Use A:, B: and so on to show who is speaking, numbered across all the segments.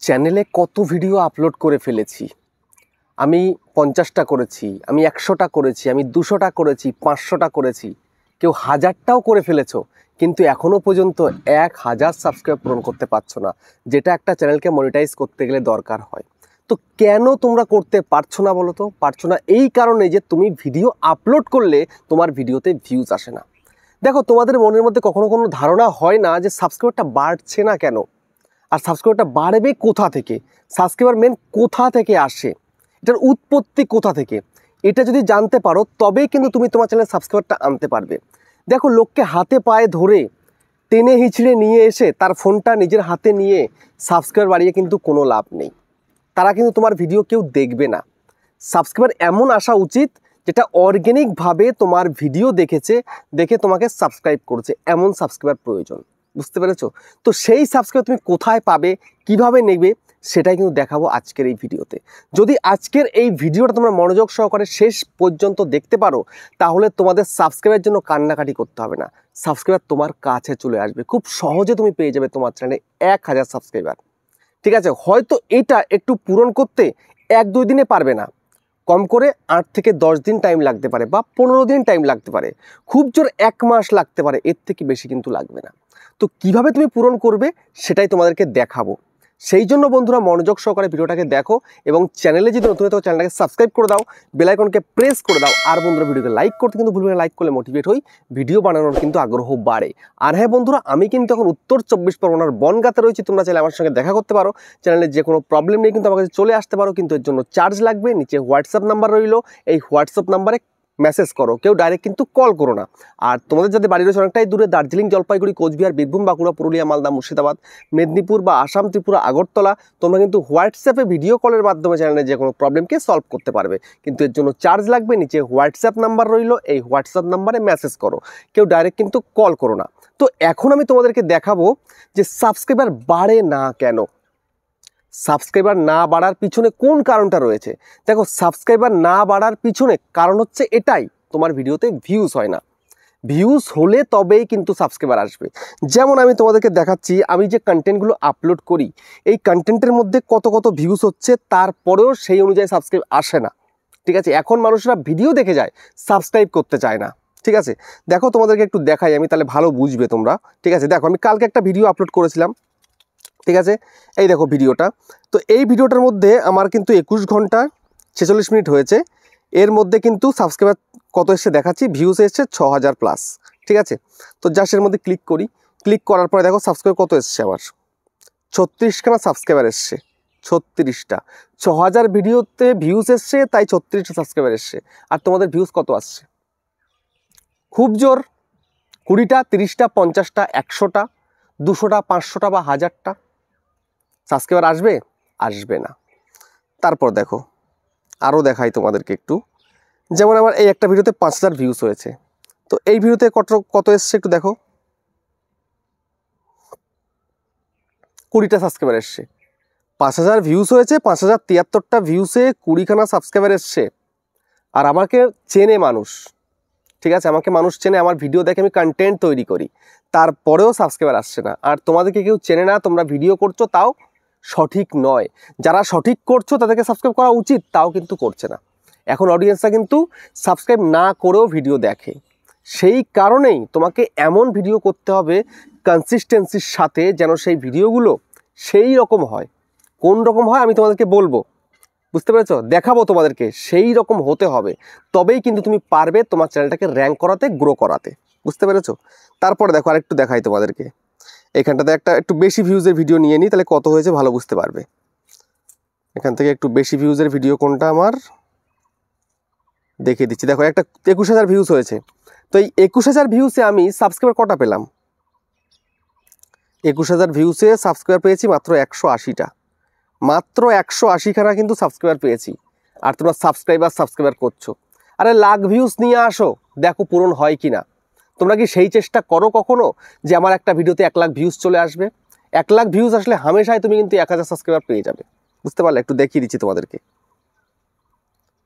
A: চ্যানেলে কত video upload করে ফেলেছি। আমি 50টা করেছি, আমি 100টা করেছি, আমি 200টা করেছি, 500টা করেছি, কেউ 1000টাও করে ফেলেছো, কিন্তু এখনও পর্যন্ত 1000 সাবস্ক্রাইব পূরণ করতে পারছো না, যেটা একটা চ্যানেলকে মনিটাইজ করতে গেলে দরকার হয়। তো কেন তোমরা করতে পারছো না বলো তো? পারছো না এই কারণে যে তুমি ভিডিও আপলোড করলে তোমার ভিডিওতে ভিউজ আসে না। দেখো, তোমাদের মনের মধ্যে কখনো কোনো ধারণা হয় না যে সাবস্ক্রাইবারটা বাড়ছে না কেন, আর সাবস্ক্রাইবারটা বাড়বে কোথা থেকে, সাবস্ক্রাইবার মেন কোথা থেকে আসে, এটার উৎপত্তি কোথা থেকে, এটা যদি জানতে পারো তবেই কিন্তু তুমি তোমার চ্যানেলে সাবস্ক্রাইবারটা আনতে পারবে। দেখো, লোককে হাতে পায়ে ধরে টেনে হিঁচড়ে নিয়ে এসে তার ফোনটা নিজের হাতে নিয়ে সাবস্ক্রাইবার বাড়িয়ে কিন্তু কোনো লাভ নেই। তারা কিন্তু তোমার ভিডিও কেউ দেখবে না। সাবস্ক্রাইবার এমন আসা উচিত যেটা অর্গ্যানিকভাবে তোমার ভিডিও দেখেছে, দেখে তোমাকে সাবস্ক্রাইব করেছে, এমন সাবস্ক্রাইবার প্রয়োজন। বুঝতে পেরেছো? তো সেই সাবস্ক্রাইব তুমি কোথায় পাবে, কিভাবে নেবে, সেটাই কিন্তু দেখাবো আজকের এই ভিডিওতে। যদি আজকের এই ভিডিওটা তোমরা মনোযোগ সহকারে শেষ পর্যন্ত দেখতে পারো, তাহলে তোমাদের সাবস্ক্রাইবের জন্য কান্নাকাটি করতে হবে না, সাবস্ক্রাইবার তোমার কাছে চলে আসবে। খুব সহজে তুমি পেয়ে যাবে তোমার চ্যানেলে 1000 সাবস্ক্রাইবার। ঠিক আছে, হয়তো এটা একটু পূরণ করতে 1-2 দিনে পারবে না, কম করে 8 থেকে 10 দিন টাইম লাগতে পারে, বা 15 দিন টাইম লাগতে পারে, খুব জোর 1 মাস লাগতে পারে, এর থেকে বেশি কিন্তু লাগবে না। তো কিভাবে তুমি পূরণ করবে সেটাই তোমাদেরকে দেখাবো। সেই জন্য বন্ধুরা মনোযোগ সহকারে ভিডিওটাকে দেখো, এবং চ্যানেলে যদি নতুন হয় তো চ্যানেলটাকে সাবস্ক্রাইব করে দাও, বেল আইকনকে প্রেস করে দাও, আর বন্ধুরা ভিডিওকে লাইক করতে কিন্তু ভুলবে না। লাইক করলে মোটিভেট হই, ভিডিও বানানোর কিন্তু আগ্রহ বাড়ে। আর হ্যাঁ বন্ধুরা, আমি কিন্তু এখন উত্তর 24 পরগনার বনগাঁতে রয়েছি। তোমরা চাইলে আমার সঙ্গে দেখা করতে পারো, চ্যানেলের যে কোনো প্রবলেম নেই কিন্তু আমার কাছে চলে আসতে পারো, কিন্তু এর জন্য চার্জ লাগবে। নিচে হোয়াটসঅ্যাপ নাম্বার রইলো, এই হোয়াটসঅ্যাপ নাম্বারে মেসেজ করো, কেউ ডাইরেক্ট কিন্তু কল করো না। আর তোমাদের যাদের বাড়ি রয়েছে অনেকটাই দূরে, দার্জিলিং, জলপাইগুড়ি, কোচবিহার, বীরভূম, বাঁকুড়া, পুরুলিয়া, মালদা, মুর্শিদাবাদ, মেদিনীপুর বা আসাম, ত্রিপুরা, আগরতলা, তোমরা কিন্তু হোয়াটসঅ্যাপে ভিডিও কলের মাধ্যমে চ্যানেলে যে কোনো প্রবলেমকে সলভ করতে পারবে, কিন্তু এর জন্য চার্জ লাগবে। নিচে হোয়াটসঅ্যাপ নাম্বার রইলো, এই হোয়াটসঅ্যাপ নাম্বারে মেসেজ করো, কেউ ডাইরেক্ট কিন্তু কল করো না। তো এখন আমি তোমাদেরকে দেখাবো যে সাবস্ক্রাইবার বাড়ে না কেন, সাবস্ক্রাইবার না বাড়ার পিছনে কোন কারণটা রয়েছে। দেখো, সাবস্ক্রাইবার না বাড়ার পিছনে কারণ হচ্ছে এটাই, তোমার ভিডিওতে ভিউজ হয় না। ভিউজ হলে তবেই কিন্তু সাবস্ক্রাইবার আসবে। যেমন আমি তোমাদেরকে দেখাচ্ছি, আমি যে কন্টেন্টগুলো আপলোড করি, এই কন্টেন্টের মধ্যে কত কত ভিউজ হচ্ছে, তারপরেও সেই অনুযায়ী সাবস্ক্রাইব আসে না। ঠিক আছে, এখন মানুষরা ভিডিও দেখে যায়, সাবস্ক্রাইব করতে চায় না। ঠিক আছে, দেখো তোমাদেরকে একটু দেখাই আমি, তাহলে ভালো বুঝবে তোমরা। ঠিক আছে, দেখো আমি কালকে একটা ভিডিও আপলোড করেছিলাম। ঠিক আছে, এই দেখো ভিডিওটা। তো এই ভিডিওটার মধ্যে আমার কিন্তু 21 ঘন্টা 46 মিনিট হয়েছে। এর মধ্যে কিন্তু সাবস্ক্রাইবার কত এসছে দেখাচ্ছি, ভিউজ এসছে 6000 প্লাস। ঠিক আছে, তো জাস্ট এর মধ্যে ক্লিক করি, ক্লিক করার পরে দেখো সাবস্ক্রাইব কত এসছে, আমার 36খানা সাবস্ক্রাইবার এসছে। 36টা, 6000 ভিডিওতে ভিউজ এসছে, তাই 36টা সাবস্ক্রাইবার এসছে। আর তোমাদের ভিউজ কত আসছে? খুব জোর 20টা, 30টা, 50টা, 100টা, 200টা, 500টা বা 1000টা সাবস্ক্রাইবার আসবে? আসবে না। তারপর দেখো আরও দেখাই তোমাদেরকে একটু, যেমন আমার এই একটা ভিডিওতে 5000 ভিউজ হয়েছে। তো এই ভিডিওতে কত এসছে একটু দেখো, 20টা সাবস্ক্রাইবার এসছে। 5000 ভিউজ হয়েছে, 5073টা ভিউসে 20খানা সাবস্ক্রাইবার এসছে। আর আমাকে চেনে মানুষ, ঠিক আছে, আমাকে মানুষ চেনে, আমার ভিডিও দেখে আমি কন্টেন্ট তৈরি করি, তারপরেও সাবস্ক্রাইবার আসছে না। আর তোমাদেরকে কেউ চেনে না, তোমরা ভিডিও করছো, তাও সঠিক নয়। যারা সঠিক করছো তাদেরকে সাবস্ক্রাইব করা উচিত, তাও কিন্তু করছে না। এখন অডিয়েন্সরা কিন্তু সাবস্ক্রাইব না করেও ভিডিও দেখে। সেই কারণেই তোমাকে এমন ভিডিও করতে হবে কনসিস্টেন্সির সাথে, যেন সেই ভিডিওগুলো সেই রকম হয়। কোন রকম হয় আমি তোমাদেরকে বলবো, বুঝতে পেরেছো? দেখাবো তোমাদেরকে, সেই রকম হতে হবে, তবেই কিন্তু তুমি পারবে তোমার চ্যানেলটাকে র্যাঙ্ক করাতে, গ্রো করাতে। বুঝতে পেরেছো? তারপরে দেখো আরেকটু দেখাই তোমাদেরকে, এখানটাতে একটু বেশি ভিউজের ভিডিও নিয়ে নিই, তাহলে কত হয়েছে ভালো বুঝতে পারবে। এখান থেকে একটু বেশি ভিউজের ভিডিও কোনটা আমার দেখিয়ে দিচ্ছি। দেখো একটা 21000 ভিউজ হয়েছে। তো এই 21000 ভিউসে আমি সাবস্ক্রাইবার কটা পেলাম? 21000 ভিউসে সাবস্ক্রাইবার পেয়েছি মাত্র 180টা, মাত্র 180খানা কিন্তু সাবস্ক্রাইবার পেয়েছি। আর তোমরা সাবস্ক্রাইবার করছো। আরে লাখ ভিউজ নিয়ে আসো, দেখো পূরণ হয় কি না। তোমরা কি সেই চেষ্টা করো কখনো যে আমার একটা ভিডিওতে 1 লাখ ভিউজ চলে আসবে? 1 লাখ ভিউজ আসলে হামেশাই তুমি কিন্তু 1000 সাবস্ক্রাইবার পেয়ে যাবে। বুঝতে পারলে? একটু দেখিয়ে দিচ্ছি তোমাদেরকে।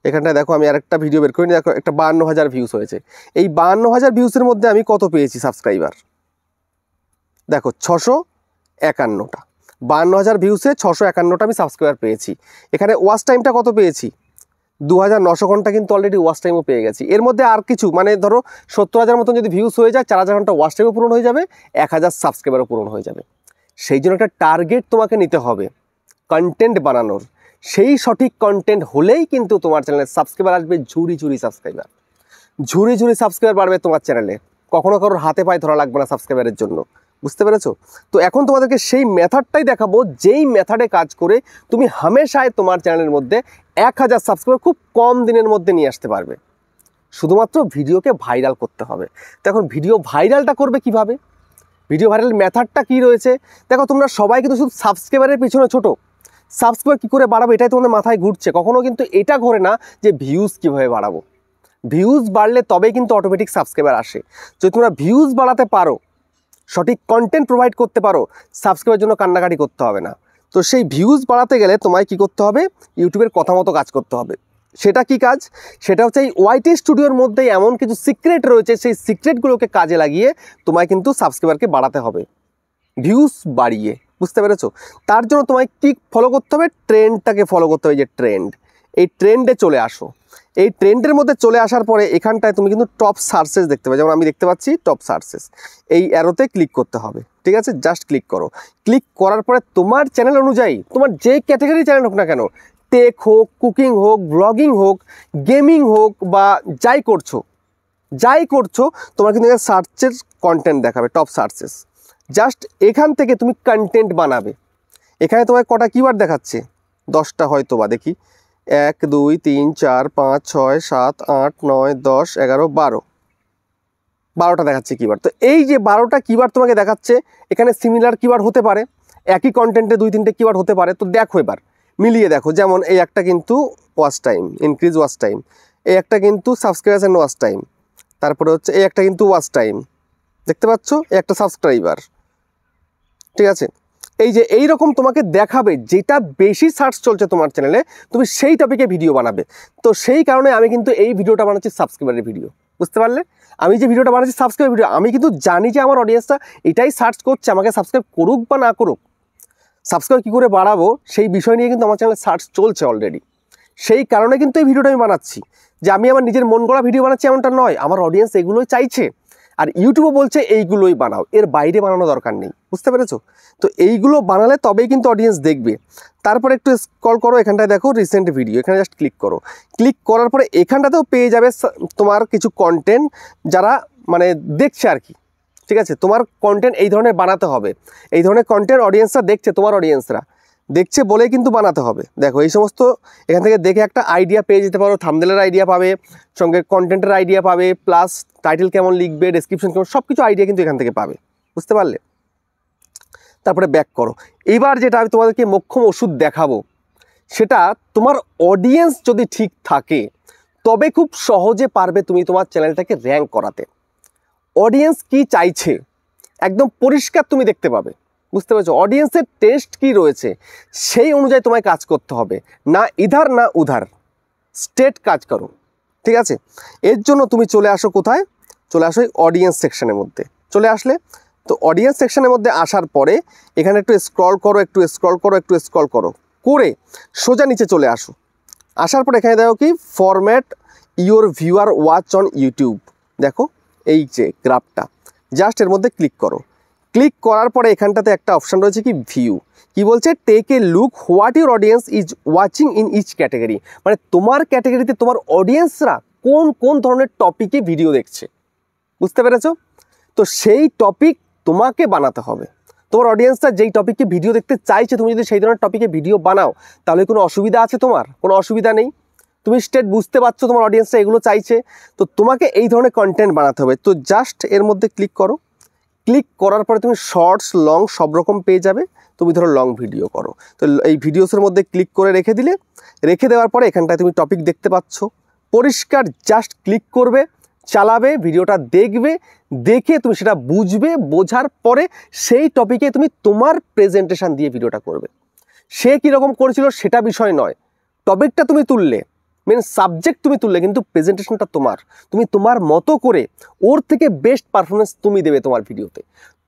A: এখানটায় দেখো আমি আরেকটা ভিডিও বের করি, দেখো একটা 52000 ভিউজ হয়েছে। এই 52000 ভিউজের মধ্যে আমি কত পেয়েছি সাবস্ক্রাইবার? দেখো 651টা, 52,000 ভিউসে 651টা আমি সাবস্ক্রাইবার পেয়েছি। এখানে ওয়াচ টাইমটা কত পেয়েছি? 2,900 ঘন্টা কিন্তু অলরেডি ওয়াচ টাইমও পেয়ে গেছি। এর মধ্যে আর কিছু মানে ধরো 70,000 মতন যদি ভিউস হয়ে যায়, 4,000 ঘন্টা ওয়াচ টাইমও পূরণ হয়ে যাবে, 1,000 সাবস্ক্রাইবারও পূরণ হয়ে যাবে। সেই জন্য একটা টার্গেট তোমাকে নিতে হবে কন্টেন্ট বানানোর। সেই সঠিক কন্টেন্ট হলেই কিন্তু তোমার চ্যানেলে সাবস্ক্রাইবার আসবে, ঝুড়ি ঝুড়ি সাবস্ক্রাইবার, ঝুড়ি ঝুড়ি সাবস্ক্রাইবার বাড়বে তোমার চ্যানেলে। কখনো কারোর হাতে পায়ে ধরা লাগবে না সাবস্ক্রাইবারের জন্য, বুঝতে পেরেছো? তো এখন তোমাদেরকে সেই মেথডটাই দেখাবো, যেই মেথডে কাজ করে তুমি হামেশায় তোমার চ্যানেলের মধ্যে 1,000 সাবস্ক্রাইবার খুব কম দিনের মধ্যে নিয়ে আসতে পারবে। শুধুমাত্র ভিডিওকে ভাইরাল করতে হবে। তো এখন ভিডিও ভাইরালটা করবে কিভাবে? ভিডিও ভাইরাল মেথডটা কী রয়েছে? দেখো, তোমরা সবাই কিন্তু শুধু সাবস্ক্রাইবারের পিছনে ছোটো, সাবস্ক্রাইবার কী করে বাড়াবো এটাই তোমাদের মাথায় ঘুরছে। কখনো কিন্তু এটা ঘোরে না যে ভিউজ কীভাবে বাড়াবো। ভিউজ বাড়লে তবেই কিন্তু অটোমেটিক সাবস্ক্রাইবার আসে। যদি তোমরা ভিউজ বাড়াতে পারো, সঠিক কন্টেন্ট প্রোভাইড করতে পারো, সাবস্ক্রাইবের জন্য কান্নাকাটি করতে হবে না। তো সেই ভিউজ বাড়াতে গেলে তোমায় কি করতে হবে? ইউটিউবের কথা মতো কাজ করতে হবে। সেটা কি কাজ? সেটা হচ্ছে এই ওয়াইটি স্টুডিওর মধ্যেই এমন কিছু সিক্রেট রয়েছে, সেই সিক্রেটগুলোকে কাজে লাগিয়ে তোমায় কিন্তু সাবস্ক্রাইবারকে বাড়াতে হবে, ভিউজ বাড়িয়ে, বুঝতে পেরেছো? তার জন্য তোমায় কি ফলো করতে হবে? ট্রেন্ডটাকে ফলো করতে হবে। যে ট্রেন্ড, এই ট্রেন্ডে চলে আসো। এই ট্রেন্ডের মধ্যে চলে আসার পরে এখানটায় তুমি কিন্তু টপ সার্চেস দেখতে পাবে, যেমন আমি দেখতে পাচ্ছি টপ সার্চেস। এই অ্যারোতে ক্লিক করতে হবে, ঠিক আছে? জাস্ট ক্লিক করো। ক্লিক করার পরে তোমার চ্যানেল অনুযায়ী, তোমার যে ক্যাটাগরি চ্যানেল হোক না কেন, টেক হোক, কুকিং হোক, ব্লগিং হোক, গেমিং হোক, বা যাই করছো তোমার কিন্তু সার্চের কন্টেন্ট দেখাবে, টপ সার্চেস। জাস্ট এখান থেকে তুমি কন্টেন্ট বানাবে। এখানে তোমার কটা কিওয়ার্ড দেখাচ্ছে? 10টা হয়তো বা, দেখি 1 2 3 4 5 6 7 8 9 10 11 12টা দেখাচ্ছে কিওয়ার্ড। তো এই যে 12টা কিওয়ার্ড তোমাকে দেখাচ্ছে, এখানে সিমিলার কিওয়ার্ড হতে পারে, একই কন্টেন্টে 2-3টে কিওয়ার্ড হতে পারে। তো দেখো, এবার মিলিয়ে দেখো। যেমন এই একটা কিন্তু watch time, increase watch time, এই একটা কিন্তু সাবস্ক্রাইবার্স অ্যান্ড ওয়াচ টাইম, তারপরে হচ্ছে এই একটা কিন্তু ওয়াচ টাইম, দেখতে পাচ্ছ? এই একটা সাবস্ক্রাইবার, ঠিক আছে? এই যে এই রকম তোমাকে দেখাবে, যেটা বেশি সার্চ চলছে তোমার চ্যানেলে, তুমি সেই টপিকে ভিডিও বানাবে। তো সেই কারণে আমি কিন্তু এই ভিডিওটা বানাচ্ছি সাবস্ক্রাইবারের ভিডিও, বুঝতে পারলে? আমি যে ভিডিওটা বানাচ্ছি সাবস্ক্রাইব ভিডিও, আমি কিন্তু জানি যে আমার অডিয়েন্সটা এটাই সার্চ করছে, আমাকে সাবস্ক্রাইব করুক বা না করুক, সাবস্ক্রাইব কী করে বাড়াবো সেই বিষয় নিয়ে কিন্তু আমার চ্যানেলে সার্চ চলছে অলরেডি। সেই কারণে কিন্তু এই ভিডিওটা আমি বানাচ্ছি। যে আমি আমার নিজের মন গড়া ভিডিও বানাচ্ছি এমনটা নয়, আমার অডিয়েন্স এগুলোই চাইছে। আর ইউটিউবও বলছে এইগুলোই বানাও, এর বাইরে বানানো দরকার নেই, বুঝতে পেরেছো? তো এইগুলো বানালে তবেই কিন্তু অডিয়েন্স দেখবে। তারপর একটু স্ক্রল করো, এখানটায় দেখো রিসেন্ট ভিডিও, এখানে জাস্ট ক্লিক করো। ক্লিক করার পরে এখানটাতেও পেয়ে যাবে তোমার কিছু কন্টেন্ট, যারা মানে দেখছে আর কি, ঠিক আছে? তোমার কন্টেন্ট এই ধরনের বানাতে হবে। এই ধরনের কন্টেন্ট অডিয়েন্সরা দেখছে, তোমার অডিয়েন্সরা দেখছে বলেই কিন্তু বানাতে হবে। দেখো, এই সমস্ত এখান থেকে দেখে একটা আইডিয়া পেয়ে যেতে পারো, থাম্বনেলের আইডিয়া পাবে, সঙ্গে কন্টেন্টের আইডিয়া পাবে, প্লাস টাইটেল কেমন লিখবে, ডেসক্রিপশন কেমন, সব কিছু আইডিয়া কিন্তু এখান থেকে পাবে, বুঝতে পারলে? তারপরে ব্যাক করো। এইবার যেটা আমি তোমাদেরকে মোক্ষম ওষুধ দেখাবো, সেটা তোমার অডিয়েন্স যদি ঠিক থাকে তবে খুব সহজে পারবে তুমি তোমার চ্যানেলটাকে র্যাঙ্ক করাতে। অডিয়েন্স কি চাইছে একদম পরিষ্কার তুমি দেখতে পাবে, বুঝতে পেরেছো? অডিয়েন্সের টেস্ট কি রয়েছে সেই অনুযায়ী তোমায় কাজ করতে হবে, না ইধার না উধার, স্টেট কাজ করো, ঠিক আছে? এর জন্য তুমি চলে আসো কোথায়? চলে আসো অডিয়েন্স সেকশনের মধ্যে। চলে আসলে তো অডিয়েন্স সেকশনের মধ্যে আসার পরে এখানে একটু স্ক্রল করো, একটু স্ক্রল করো, একটু স্ক্রল করো করে সোজা নিচে চলে আসো। আসার পর এখানে দেখো কি format your viewer watch on YouTube, দেখো এই যে গ্রাফটা, জাস্ট এর মধ্যে ক্লিক করো। ক্লিক করার পরে এখানটাতে একটা অপশান রয়েছে কি ভিউ, কি বলছে? Take a look what your audience is watching in each category, মানে তোমার ক্যাটাগরিতে তোমার অডিয়েন্সরা কোন কোন ধরনের টপিকে ভিডিও দেখছে, বুঝতে পেরেছো? তো সেই টপিক তোমাকে বানাতে হবে। তোমার অডিয়েন্সরা যেই টপিকে ভিডিও দেখতে চাইছে, তুমি যদি সেই ধরনের টপিকে ভিডিও বানাও তাহলে কোনো অসুবিধা আছে? তোমার কোনো অসুবিধা নেই। তুমি স্টেট বুঝতে পারছো তোমার অডিয়েন্সরা এগুলো চাইছে, তো তোমাকে এই ধরনের কন্টেন্ট বানাতে হবে। তো জাস্ট এর মধ্যে ক্লিক করো। ক্লিক করার পরে তুমি শর্টস, লং সব রকম পেয়ে যাবে। তুমি ধরো লং ভিডিও করো, তো এই ভিডিওসের মধ্যে ক্লিক করে রেখে দিলে, রেখে দেওয়ার পরে এখানটায় তুমি টপিক দেখতে পাচ্ছ পরিষ্কার। জাস্ট ক্লিক করবে, চালাবে, ভিডিওটা দেখবে, দেখে তুমি সেটা বুঝবে, বোঝার পরে সেই টপিকে তুমি তোমার প্রেজেন্টেশন দিয়ে ভিডিওটা করবে। সে কীরকম করেছিল সেটা বিষয় নয়, টপিকটা তুমি তুললে, মেন সাবজেক্ট তুমি তুললে, কিন্তু প্রেজেন্টেশনটা তোমার, তুমি তোমার মতো করে ওর থেকে বেস্ট পারফরমেন্স তুমি দেবে তোমার ভিডিওতে,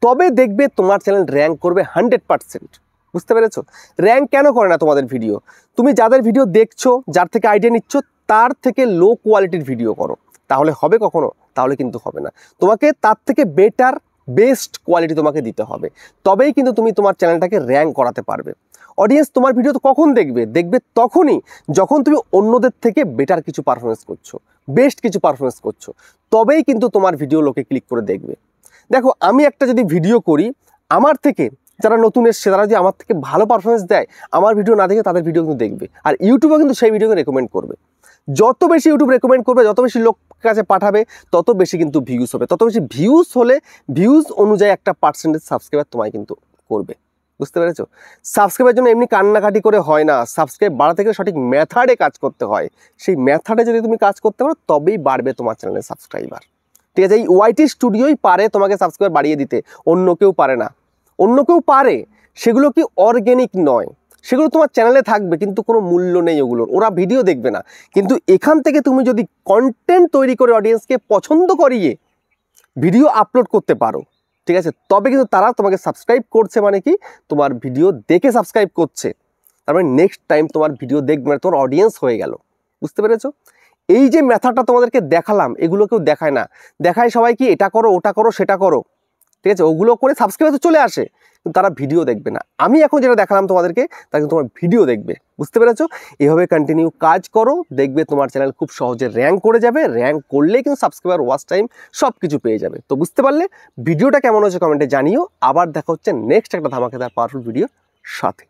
A: তবে দেখবে তোমার চ্যানেল র্যাঙ্ক করবে 100%। বুঝতে পেরেছো? র্যাঙ্ক কেন করে না তোমাদের ভিডিও? তুমি যাদের ভিডিও দেখছো, যার থেকে আইডিয়া নিচ্ছ, তার থেকে লো কোয়ালিটির ভিডিও করো, তাহলে হবে কখনো? তাহলে কিন্তু হবে না। তোমাকে তার থেকে বেটার, বেস্ট কোয়ালিটি তোমাকে দিতে হবে, তবেই কিন্তু তুমি তোমার চ্যানেলটাকে র্যাঙ্ক করাতে পারবে। অডিয়েন্স তোমার ভিডিও তো কখন দেখবে? দেখবে তখনই যখন তুমি অন্যদের থেকে বেটার কিছু পারফরমেন্স করছো, বেস্ট কিছু পারফরমেন্স করছো, তবেই কিন্তু তোমার ভিডিও লোকে ক্লিক করে দেখবে। দেখো, আমি একটা যদি ভিডিও করি, আমার থেকে যারা নতুন এসছে তারা যদি আমার থেকে ভালো পারফরমেন্স দেয়, আমার ভিডিও না দেখে তাদের ভিডিও কিন্তু দেখবে, আর ইউটিউবে কিন্তু সেই ভিডিওকে রেকমেন্ড করবে। যত বেশি ইউটিউব রেকমেন্ড করবে, যত বেশি লোক কাছে পাঠাবে, তত বেশি কিন্তু ভিউজ হবে। তত বেশি ভিউজ হলে ভিউজ অনুযায়ী একটা পার্সেন্টেজ সাবস্ক্রাইবার তোমায় কিন্তু করবে। বুঝতে পেরেছো? সাবস্ক্রাইবের জন্য এমনি কান্নাকাটি করে হয় না, সাবস্ক্রাইব বাড়াতে গেলে সঠিক মেথডে কাজ করতে হয়। সেই মেথডে যদি তুমি কাজ করতে পারো, তবেই বাড়বে তোমার চ্যানেলের সাবস্ক্রাইবার। ঠিক আছে? এই ওয়াইটি স্টুডিওই পারে তোমাকে সাবস্ক্রাইবার বাড়িয়ে দিতে, অন্য কেউ পারে না। অন্য কেউ পারে, সেগুলো কি অর্গ্যানিক নয়, সেগুলো তোমার চ্যানেলে থাকবে কিন্তু কোনো মূল্য নেই ওগুলোর, ওরা ভিডিও দেখবে না। কিন্তু এখান থেকে তুমি যদি কন্টেন্ট তৈরি করে অডিয়েন্সকে পছন্দ করিয়ে ভিডিও আপলোড করতে পারো, ঠিক আছে, তবে কিন্তু তারা তোমাকে সাবস্ক্রাইব করছে, মানে কি তোমার ভিডিও দেখে সাবস্ক্রাইব করছে, তার মানে নেক্সট টাইম তোমার ভিডিও দেখবে, মানে তোমার অডিয়েন্স হয়ে গেল। বুঝতে পেরেছো? এই যে মেথডটা তোমাদেরকে দেখালাম, এগুলো কেউ দেখায় না। দেখায় সবাই কি এটা করো, ওটা করো, সেটা করো, ঠিক আছে, ওগুলো করে সাবস্ক্রাইব তো চলে আসে, কিন্তু তারা ভিডিও দেখবে না। আমি এখন যেটা দেখালাম তোমাদেরকে, তারা কিন্তু তোমার ভিডিও দেখবে। বুঝতে পেরেছো? এভাবে কন্টিনিউ কাজ করো, দেখবে তোমার চ্যানেল খুব সহজে র্যাঙ্ক করে যাবে। র্যাঙ্ক করলেই কিন্তু সাবস্ক্রাইবার, ওয়াচ টাইম সব কিছু পেয়ে যাবে। তো বুঝতে পারলে? ভিডিওটা কেমন হচ্ছে কমেন্টে জানিও। আবার দেখা হচ্ছে নেক্সট একটা ধামাকেদার পাওয়ারফুল ভিডিওর সাথে।